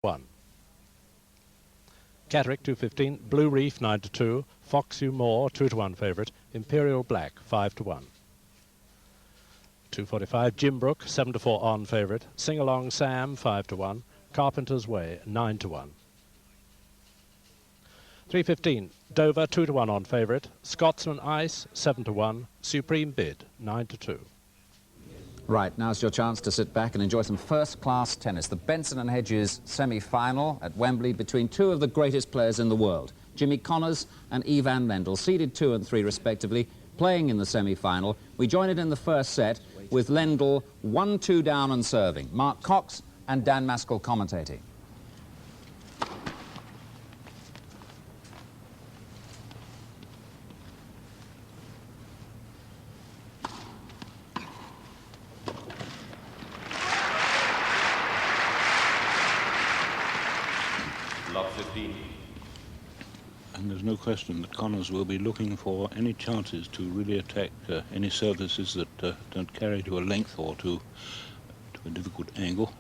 1. Catterick 215, Blue Reef 9-2, Fox You More 2-1 favourite, Imperial Black 5-1. 245, Jimbrook 7-4 on favourite, Sing Along Sam 5-1, Carpenter's Way 9-1. 315, Dover 2-1 on favourite, Scotsman Ice 7-1, Supreme Bid 9-2. Right, now's your chance to sit back and enjoy some first-class tennis. The Benson and Hedges semi-final at Wembley between two of the greatest players in the world, Jimmy Connors and Ivan Lendl, seeded 2 and 3 respectively, playing in the semi-final. We join it in the first set with Lendl 1-2 down and serving. Mark Cox and Dan Maskell commentating. Love 15. And there's no question that Connors will be looking for any chances to really attack any services that don't carry to a length or to a difficult angle.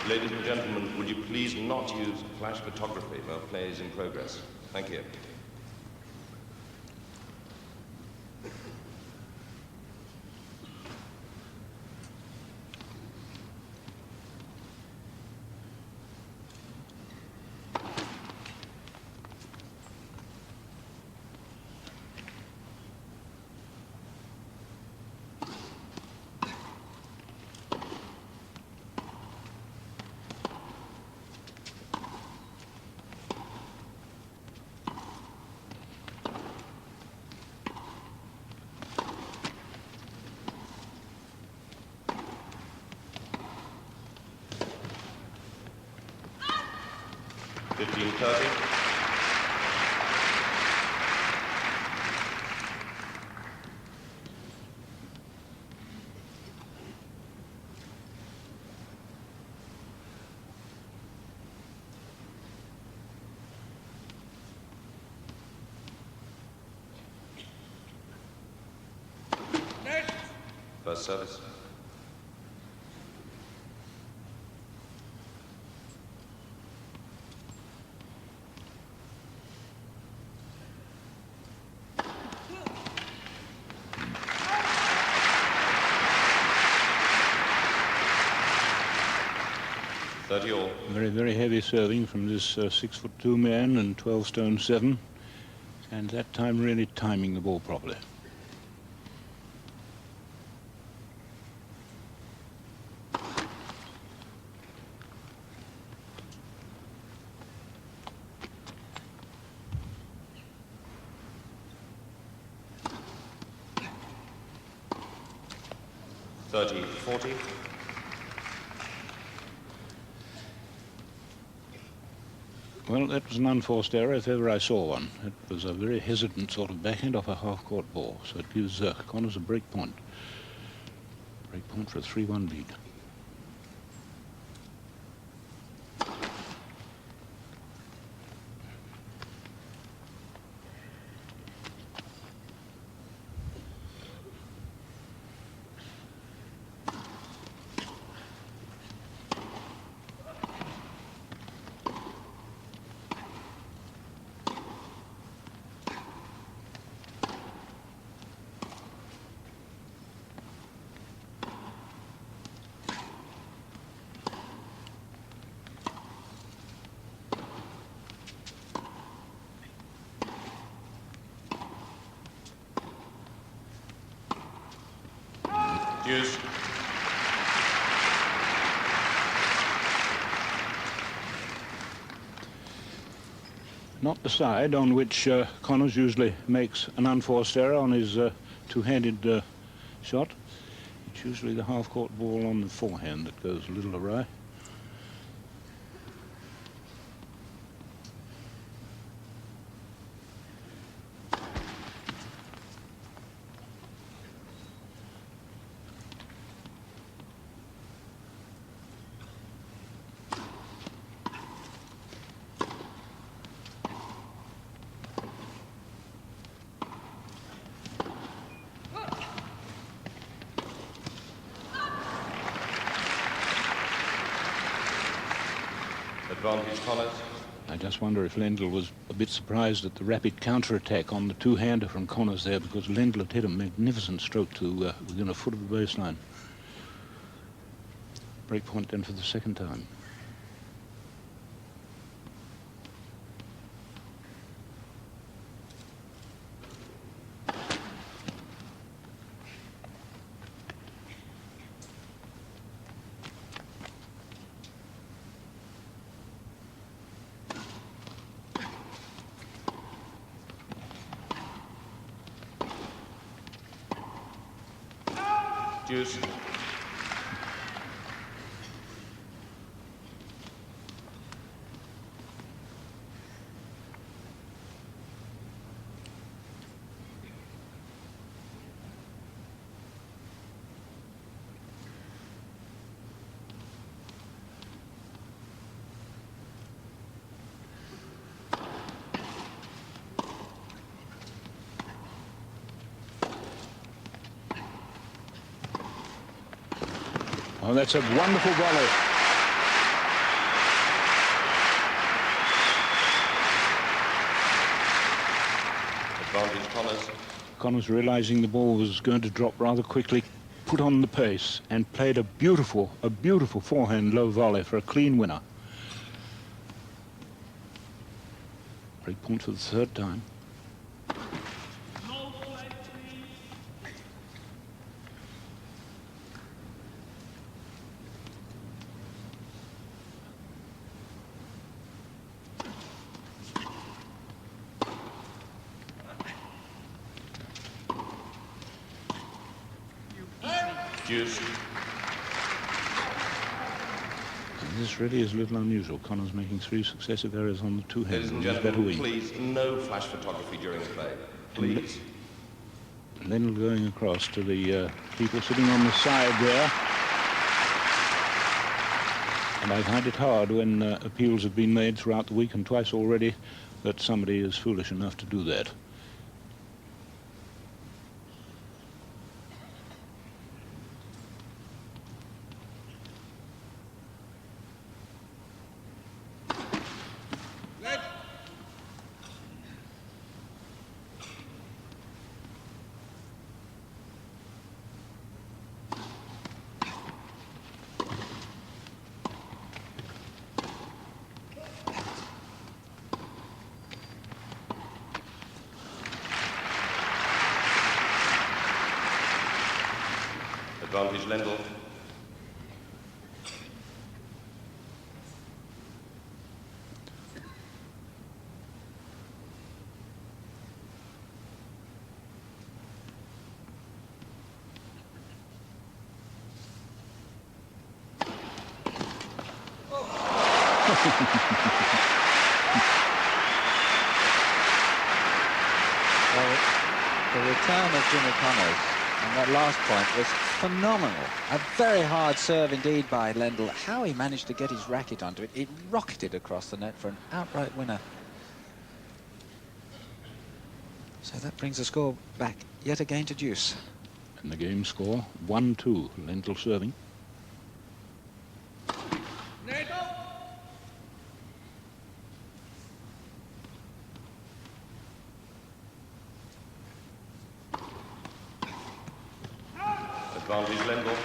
Ladies and gentlemen, would you please not use flash photography while play is in progress? Thank you. First service. Very, very heavy serving from this 6'2" man and 12 stone 7, and that time really timing the ball properly. Well, that was an unforced error if ever I saw one. It was a very hesitant sort of backhand off a half-court ball, so it gives Connors a break point. Break point for a 3-1 lead. Deuce. Not the side on which Connors usually makes an unforced error on his two-handed shot. It's usually the half-court ball on the forehand that goes a little awry. Advantage Connors. I just wonder if Lendl was a bit surprised at the rapid counter-attack on the two-hander from Connors there, because Lendl had hit a magnificent stroke to within a foot of the baseline. Break point then for the second time. Deuce. Oh, that's a wonderful volley. Advantage Connors. Connors, realizing the ball was going to drop rather quickly, put on the pace and played a beautiful forehand low volley for a clean winner. Break point for the third time. Deuce. And this really is a little unusual. Connors making 3 successive errors on the two-handed. Ladies and gentlemen, please, no flash photography during the play. Please. Lendl going across to the people sitting on the side there. And I find it hard when appeals have been made throughout the week and twice already that somebody is foolish enough to do that. Advantage Lendl. Well, the return of Jimmy Connors on that last point was phenomenal. A very hard serve indeed by Lendl. How he managed to get his racket onto it, it rocketed across the net for an outright winner. So that brings the score back yet again to deuce. And the game score 1-2. Lendl serving. Advantage Lendl.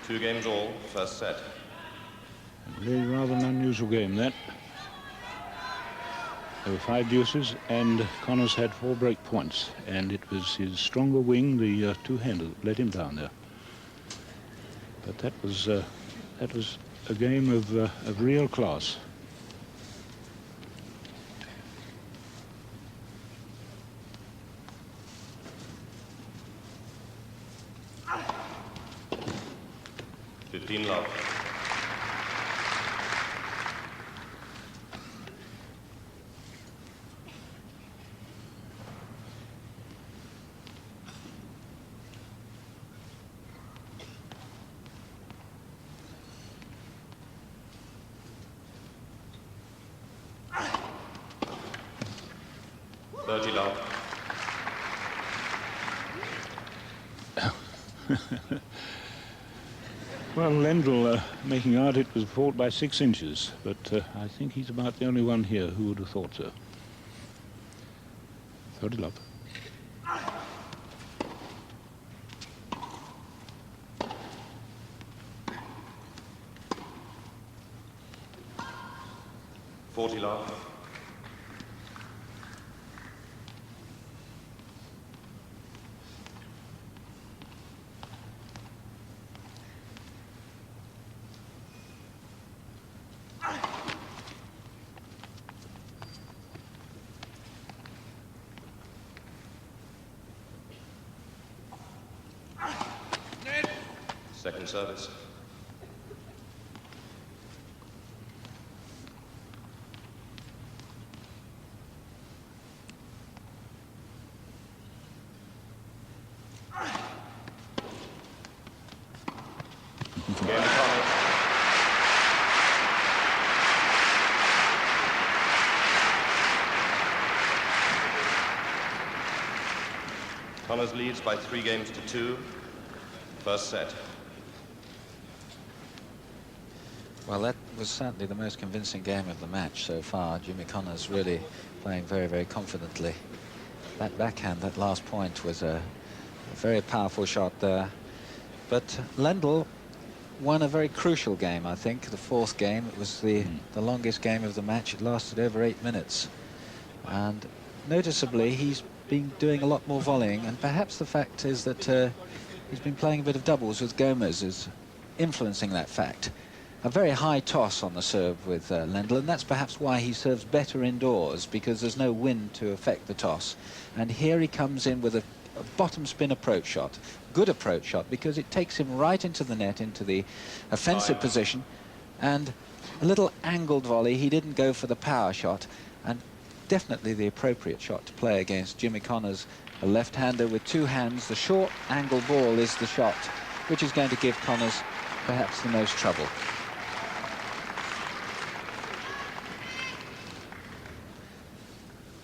Two games all, first set. Really rather an unusual game, that. There were 5 deuces, and Connors had 4 break points, and it was his stronger wing, the two-hander, that let him down there. But that was a game of real class. 15 love. Love. Well, Lendl making out it was a fault by 6 inches, but I think he's about the only one here who would have thought so. 30 love. Love. Second service. Connors leads by 3 games to 2. First set. Well, that was certainly the most convincing game of the match so far. Jimmy Connors really playing very, very confidently. That backhand, that last point, was a very powerful shot there. But Lendl won a very crucial game, I think. The 4th game, it was the longest game of the match. It lasted over 8 minutes. And noticeably, he's been doing a lot more volleying. And perhaps the fact is that he's been playing a bit of doubles with Gomez is influencing that fact. A very high toss on the serve with Lendl, and that's perhaps why he serves better indoors, because there's no wind to affect the toss. And here he comes in with a bottom spin approach shot, good approach shot, because it takes him right into the net, into the offensive position, and a little angled volley. He didn't go for the power shot, and definitely the appropriate shot to play against Jimmy Connors, a left-hander with 2 hands. The short angle ball is the shot which is going to give Connors perhaps the most trouble.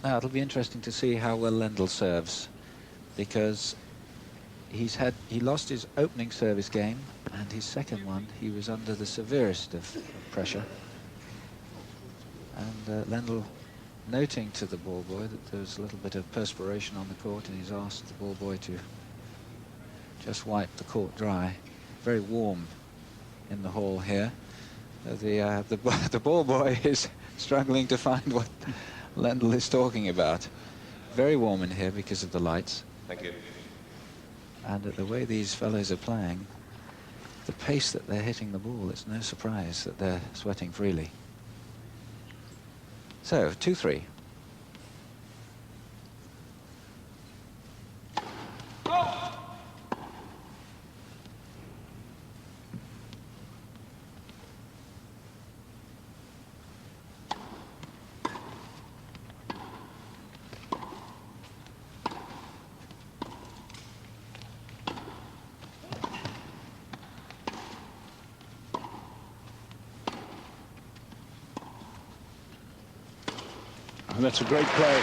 Now it'll be interesting to see how well Lendl serves, because he lost his opening service game, and his second one he was under the severest of pressure. And Lendl noting to the ball boy that there was a little bit of perspiration on the court, and he's asked the ball boy to just wipe the court dry. Very warm in the hall here. The ball boy is struggling to find what Lendl is talking about. Very warm in here because of the lights. Thank you. And the way these fellows are playing, the pace that they're hitting the ball, it's no surprise that they're sweating freely. So, 2-3. And that's a great play.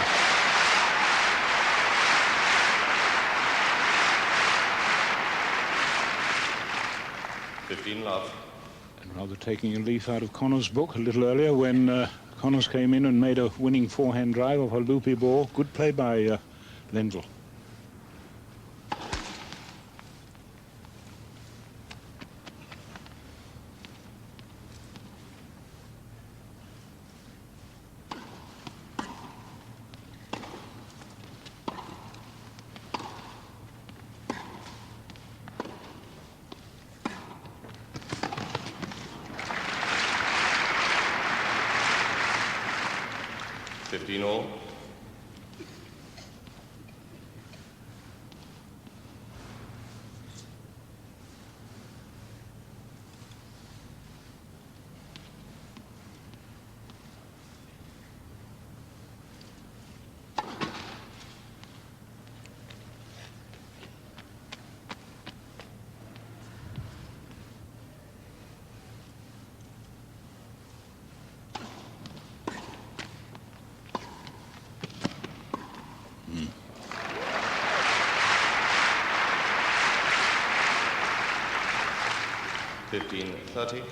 Love. And rather taking a leaf out of Connors' book a little earlier, when Connors came in and made a winning forehand drive of a loopy ball. Good play by Lendl. All. 15-30.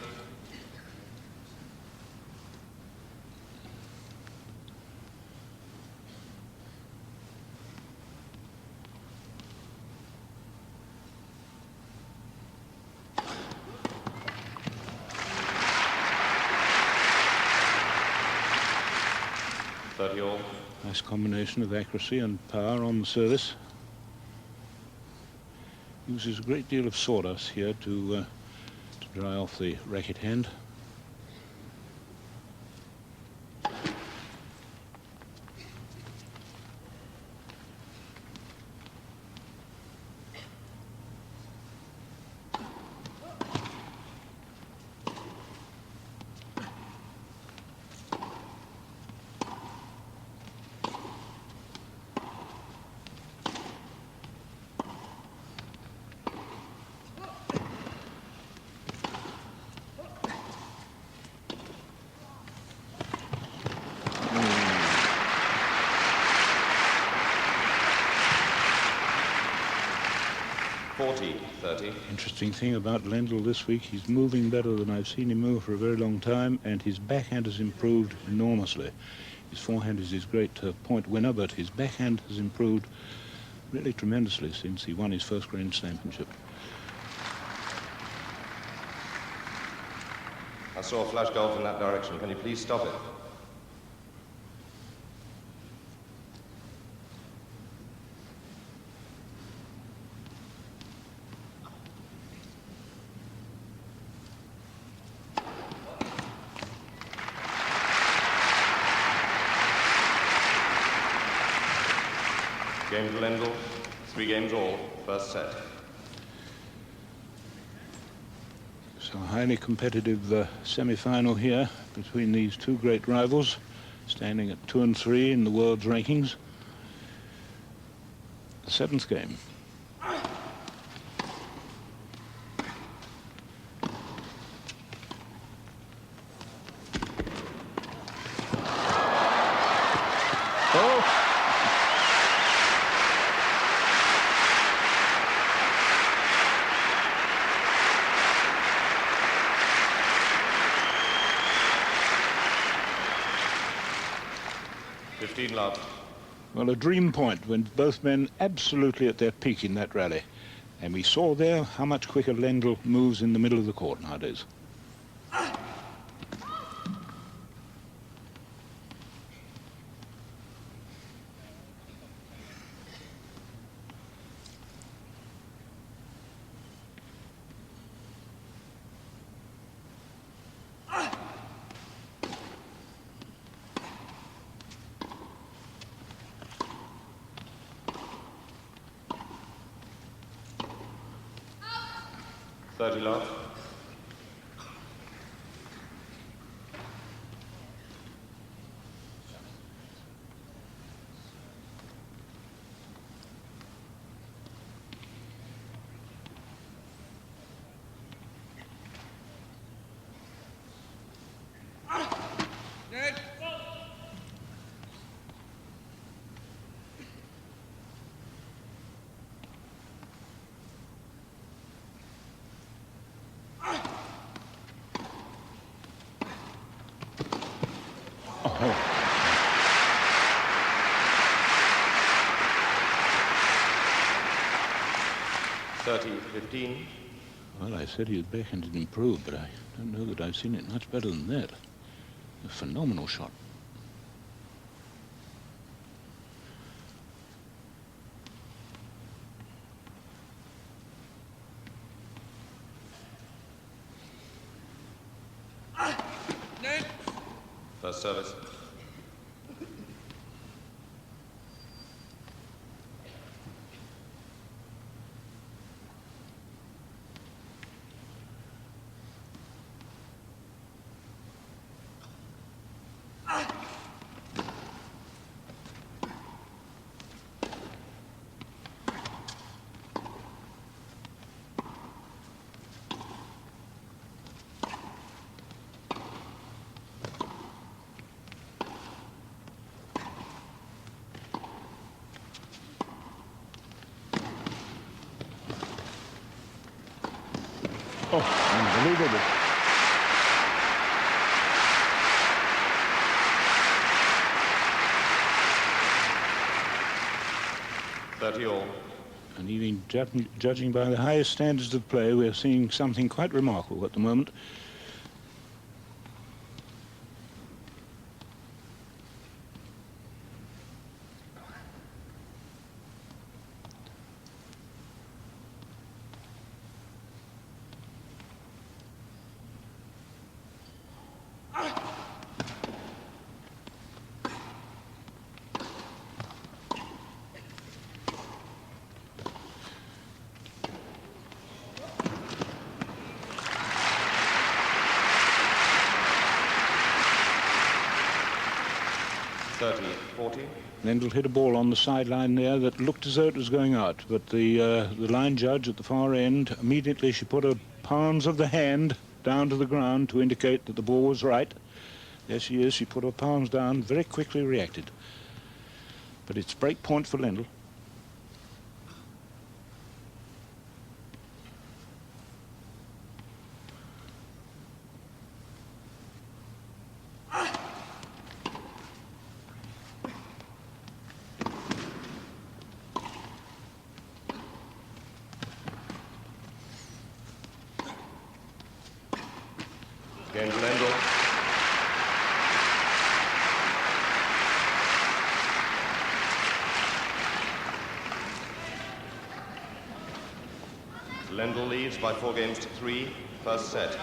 All. Nice combination of accuracy and power on the service. Uses a great deal of sawdust here to dry off the racket hand. Interesting thing about Lendl this week, he's moving better than I've seen him move for a very long time, and his backhand has improved enormously. His forehand is his great point winner, but his backhand has improved really tremendously since he won his first Grand Slam championship. I saw a flash golf in that direction. Can you please stop it? Game to Lendl, 3 games all, first set. So a highly competitive semi-final here between these two great rivals, standing at 2 and 3 in the world's rankings. The 7th game. Well, a dream point when both men absolutely at their peak in that rally. And we saw there how much quicker Lendl moves in the middle of the court nowadays. Love. Oh. 30-15. Well, I said his backhand had improved, but I don't know that I've seen it much better than that. A phenomenal shot. First service. Unbelievable. All. And even judging by the highest standards of play, we're seeing something quite remarkable at the moment. Lendl hit a ball on the sideline there that looked as though it was going out, but the line judge at the far end, immediately she put her palms of the hand down to the ground to indicate that the ball was right. There she is, she put her palms down, very quickly reacted. But it's break point for Lendl. Game to Lendl. Lendl leads by 4-3, first set.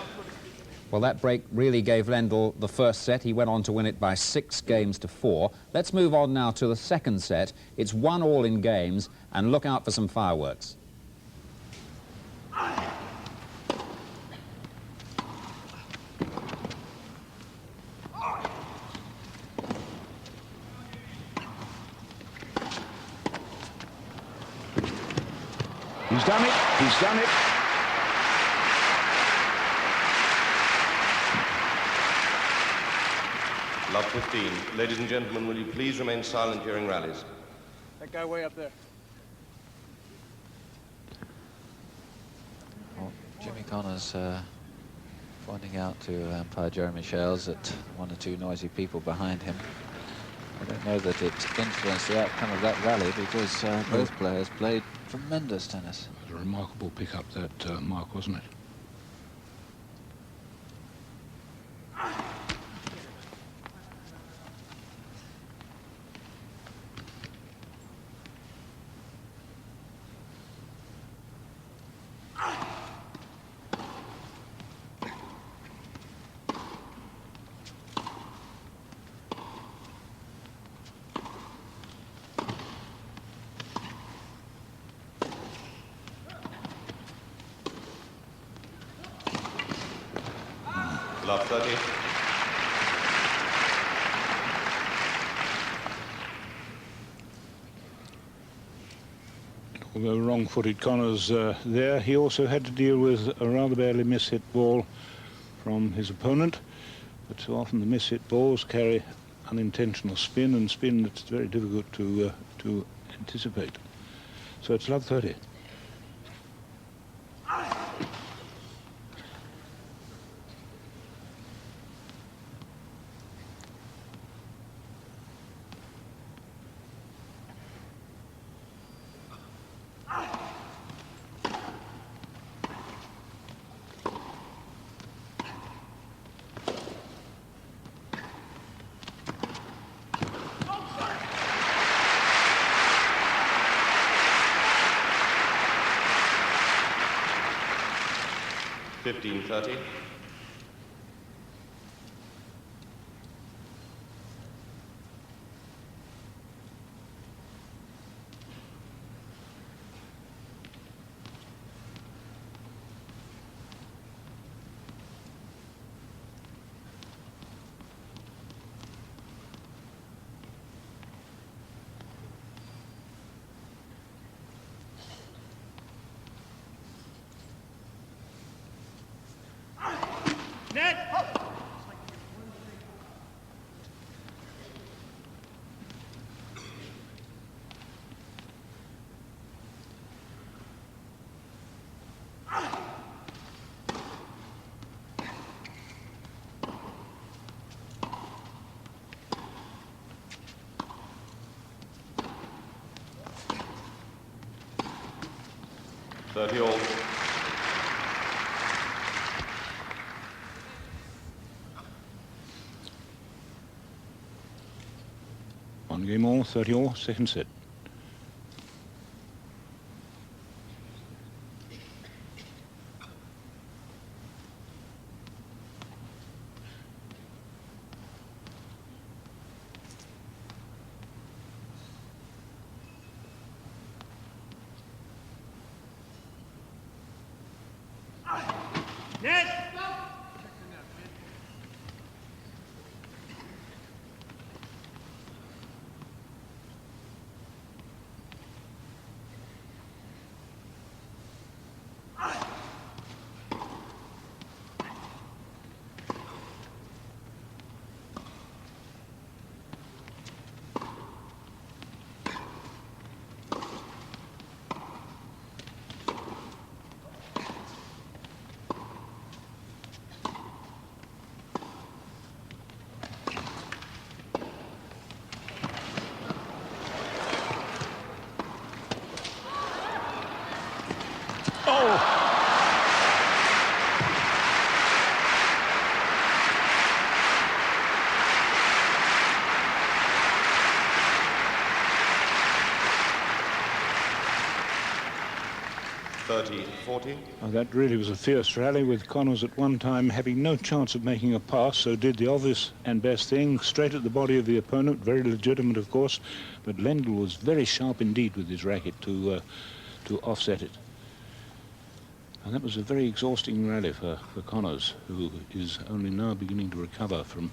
Well, that break really gave Lendl the first set. He went on to win it by 6-4. Let's move on now to the second set. It's 1-1 in games, and look out for some fireworks. He's done it. He's done it. Love 15. Ladies and gentlemen, will you please remain silent during rallies? That guy way up there. Well, Jimmy Connors pointing out to umpire Jeremy Shales that one or two noisy people behind him. I don't know that it influenced the outcome of that rally because both players played tremendous tennis. It was a remarkable pick-up, that mark, wasn't it? Love 30. Although wrong-footed Connors there, he also had to deal with a rather badly mishit ball from his opponent. But so often the mishit balls carry unintentional spin, and spin that's very difficult to anticipate. So it's love 30. $15.30. 30 all. One game all, 30 all, second set. Net! 30-40. That really was a fierce rally, with Connors at one time having no chance of making a pass, so did the obvious and best thing, straight at the body of the opponent, very legitimate of course, but Lendl was very sharp indeed with his racket to offset it. And that was a very exhausting rally for Connors, who is only now beginning to recover from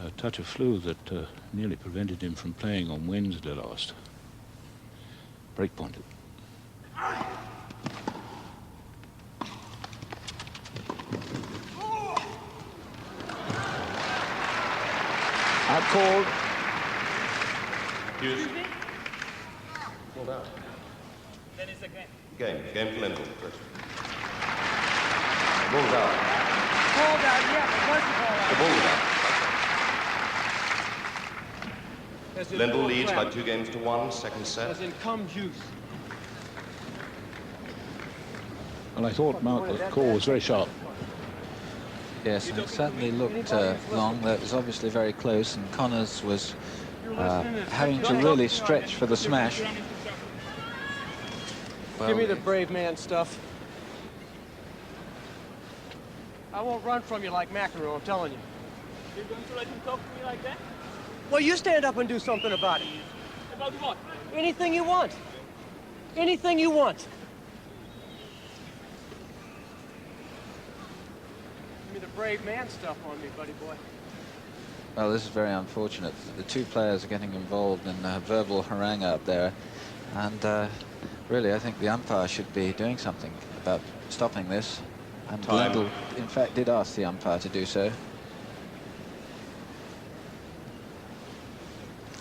a touch of flu that nearly prevented him from playing on Wednesday last. Break pointed. Out called. Hughes. Pulled out. Then it's a game. Game for Lendl. Ball's out. Called out, yeah, it wasn't called out. The ball was out. Lendl leads by 2-1, second set. As in come juice. Well, I thought the call was very sharp. Yes, and it certainly looked long. That was obviously very close, and Connors was having to really stretch for the smash. Give me the brave man stuff. I won't run from you like Macaron, I'm telling you. You're going to let him talk to me like that? Well, you stand up and do something about it. About what? Anything you want. Anything you want. Give me the brave man stuff on me, buddy boy. Well, this is very unfortunate. The two players are getting involved in a verbal harangue out there, and really I think the umpire should be doing something about stopping this. And Lendl, in fact, did ask the umpire to do so.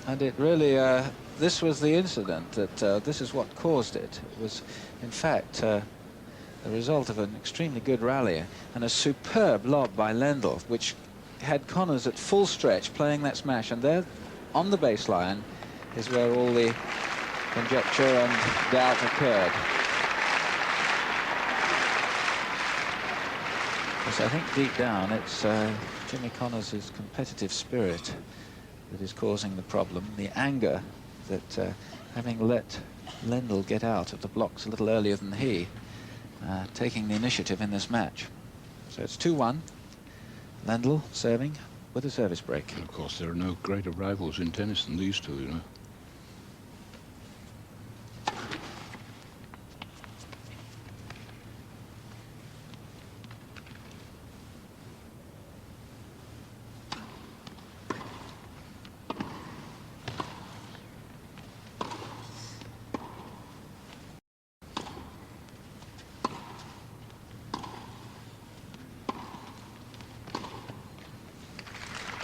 And it really, this was the incident that this is what caused it. It was, in fact, the result of an extremely good rally and a superb lob by Lendl, which had Connors at full stretch playing that smash. And there, on the baseline, is where all the conjecture and doubt occurred. Yes, I think deep down it's Jimmy Connors' competitive spirit that is causing the problem, the anger that having let Lendl get out of the blocks a little earlier than he, taking the initiative in this match. So it's 2-1. Lendl serving with a service break. Of course, there are no greater rivals in tennis than these two, you know.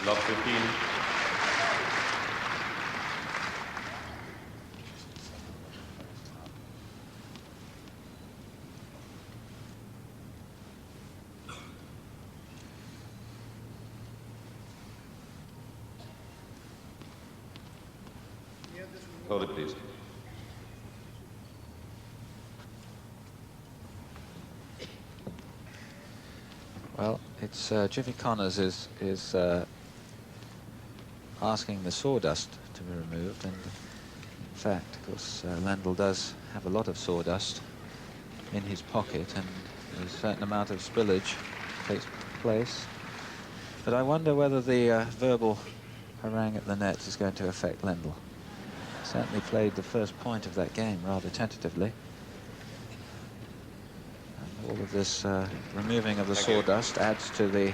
Love 15. Hold it, please. It's Jimmy Connors is asking the sawdust to be removed, and in fact, of course, Lendl does have a lot of sawdust in his pocket, and a certain amount of spillage takes place. But I wonder whether the verbal harangue at the net is going to affect Lendl. Certainly played the first point of that game rather tentatively. And all of this removing of the sawdust adds to the